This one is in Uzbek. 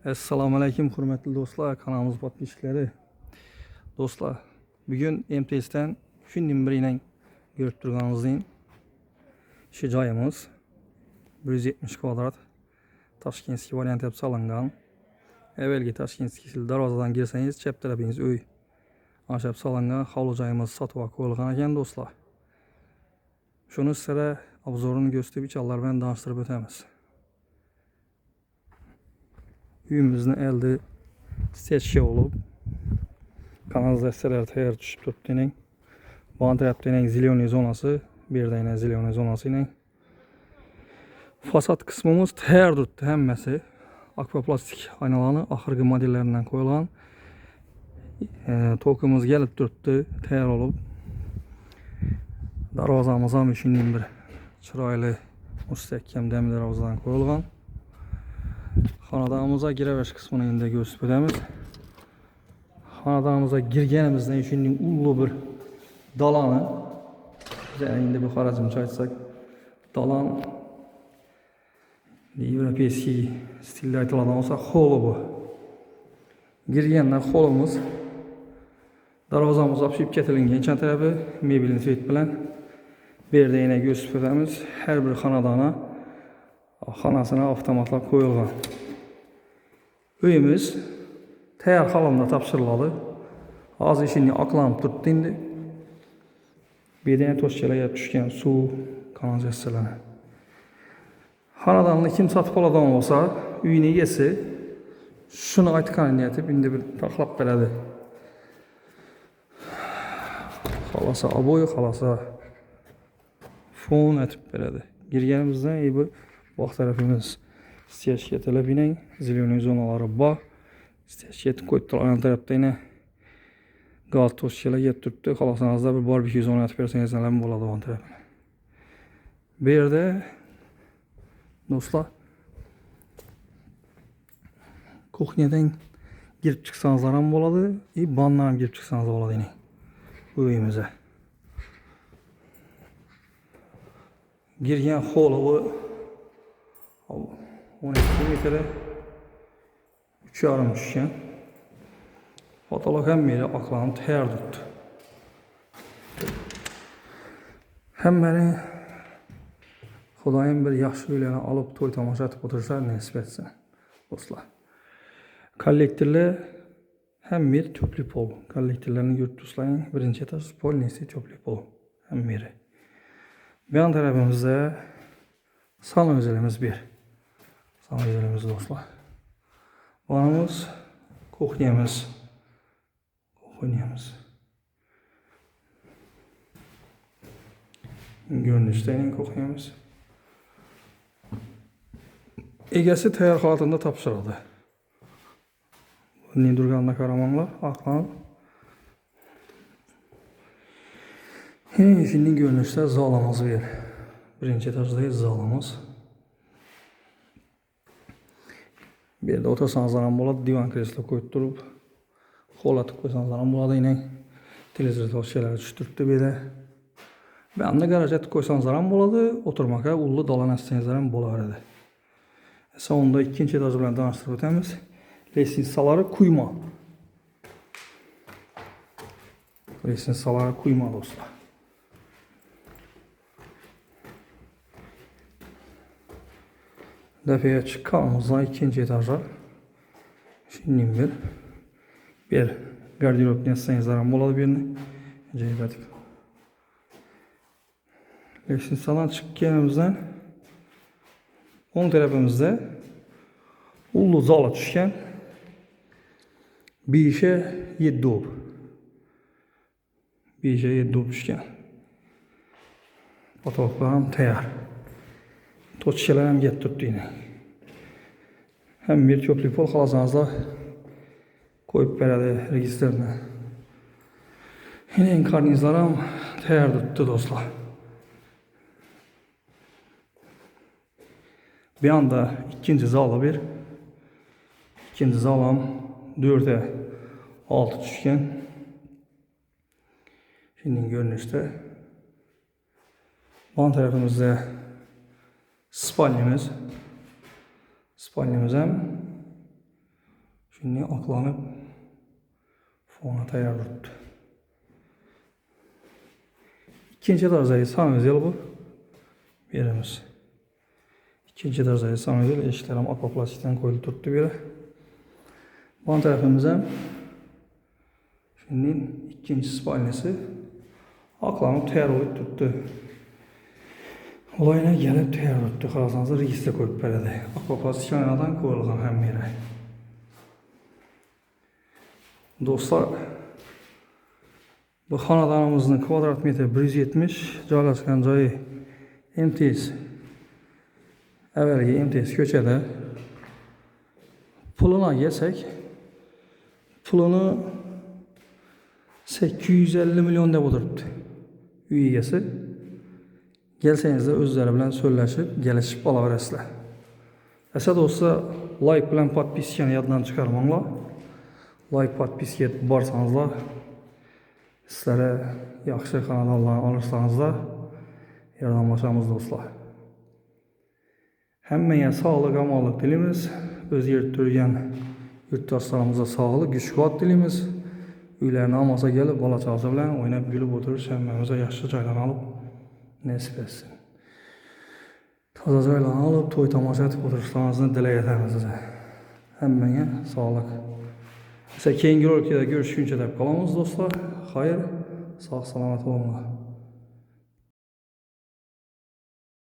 Assalomu alaykum hurmatli do'stlar, kanalimiz podpishchilari. Do'stlar, bugun MTS'dan shundan birining ko'rib turganingizdek shu joyimiz 170 kvadrat Toshkentskiy variant deb solingan. Avvalgi Toshkentskiy darvozadan girsangiz chap tarafingiz uy. Ashab solingan hovli joyimiz sotib qo'yilgan ekan do'stlar. Shuni sizlarga obzorini ko'rsatib, ichallar bilan tanishtirib o'tamiz. Uyimizni elde seçki olup kanalizatsiyalar tayyor tushib turibdi. Bu tarafda ziloniy zonası, bir de ziloniy zonası ile fasad kısmımız tayyor turibdi hammasi. Akvaplastik aynalarni oxirgi modellaridan qo'yilgan. Tokimiz kelib turibdi, tayyor olib. Darvozamiz ham shundan bir chiroyli mustahkam demir darvozadan qo'yilgan. Xonadonimizga girish qismini endi ko'rsatib o'tamiz. Xonadonimizga girganimizdan shunday ulug' bir dalani, endi bu xarajimcha aytsak, dalan Европейский stilda aytiladigan bo'lsa, holi bu. Girgandan holimiz darvozamiz opshib ketilgan chan tarafi mebelni svet bilan bu yerda yana ko'rsatib o'tamiz. Har bir xonadona xonasına avtomatlar qo'yilgan. Uyimiz tayyor holatda topshiriladi. Hozir ishini oqlanib turibdi endi. Bu yerda toshchalarga tushgan suv kanalizatsiyalari. Xonadonni kim sotib oladigan bo'lsa, uyini egasi shuni aytganini aytib, endi bir taxlab beradi. Xolasa abo'y, xolasa fon aytib beradi. Girganimizdan bu vaqt tarafimiz stechka talabining ziloniy zonalari bor. Stechka qo'yib turgan tarafda yana gaz toshchalar yetib turibdi. Xolosanizda bir barbekü zona aytib bersangiz ham bo'ladi bu tarafda. Bu yerda do'stlar kuxnyadan girib chiqsangizlar ham bo'ladi, vannadan ham girib chiqsangiz bo'ladi yine uyimizga. Girgan holi bu 12 metre 3,5 tushgan. Fotolar ham meri oqlanib tayyor turibdi. Hammani Xudoyim bir yaxshi uylarni olib to'y tomosha qilib o'tirsa nasib etsin do'stlar. Kollektorlar ham mer to'pli pol. Kollektorlarni ko'rib tursangiz, birinchi etaj polnisi to'pli pol. Ham meri. Bu yan tarafimizda sanuzlarimiz bir. Sanuzlarimiz do'stlar. Vanamız, kuxnyamiz. Görünüşten kuxnyamiz. Egasi tayyor holatda topshirildi. Bundan turganini qaramanglar, aqlan. Shunday görünüşdə zalimiz bir. Birinchi etajdagi zalimiz. Bu yerda o'tirsanizlar ham bo'ladi, divan kreslo qo'yib turib, xo'latib qo'ysanizlar ham bo'ladi. Yine televizor toshchalar tushib turibdi bu yerda. Bu yerda garaj etib qo'ysanizlar ham bo'ladi, o'tirmoqqa ulli dalan astangizlar ham bo'laveradi. Sonunda ikkinchi etaj bilan tanishtirib o'tamiz. Lestnitsalari quyma. Lestnitsalari quyma do'stlar. Defaya chiqqanimizdan ikkinchi etajga shunday bir garderob yatsangizlar ham bo'ladi bu yerni. Ajoyib. Lestnitsadan chiqqanimizdan o'ng tarafimizda ullu zala tushgan. 5'e 7 ob. 5'e 7 ob tushgan. Fotoğraflar ham tayyor. Toçchalar ham kelib turibdi yine. Ham bir to'pli pol xolasanizlar qo'yib beradi registrni. Yine karnizlar ham tayyor turibdi do'stlar. Bir anda ikinci zala bir. İkinci zalam 4'e 6 tushgan. Şimdi görünüşte. Bu tarafımızda spalnyamiz. Spalnyamiz ham Şimdi aklanıp fona tayyor duruptu. İkinci dereceli sanözel bu. Birimiz. İkinci dereceli sanözel eşiklerim akvaplastikten koyulup duruptu biri. Bu tarafımıza şimdi ikinci spalnesi aklanıp tayyor olup tuttu. Olayına gelip tayyor tuttu. Karasanızda registre koyup beredi. Akvaplastik aynadan koyulgan hem yere. Dostlar, bu xanadanımızın kvadrat metri 170, joylashgan joyi MTS. Evvelgi MTS köçede. Puluna gelsek, pulunu 850 milyon deb o'tiribdi. Uy egasi. Gelseniz de özleri bilen söyleşip, gelişip alaverasizlar. Esa do'stlar, like bilan podpiskani yoddan chiqarmanglar. Like podpiska etib borsanızlar, sizlere yaxshi kanallarni olursanızlar, yordamlashamiz do'stlar. Hammaga sog'lik, omonlik tileymiz. O'z yerda turgan yurtdoshlarımıza sog'lik, kuch-quvvat tileymiz. Uylarni olmasa kelib, bola chaqasi bilan o'ynab kulib o'tirish hammamizga yaxshi joylarni olib nasib etsin. Toza joylarni olib, to'y tomosha etib o'tirishlaringizni tilak etamiz size. Hammaga sog'lik. Keyingi rolikda görüşünce de kalamız dostlar. Hayır, sağ selamet olun.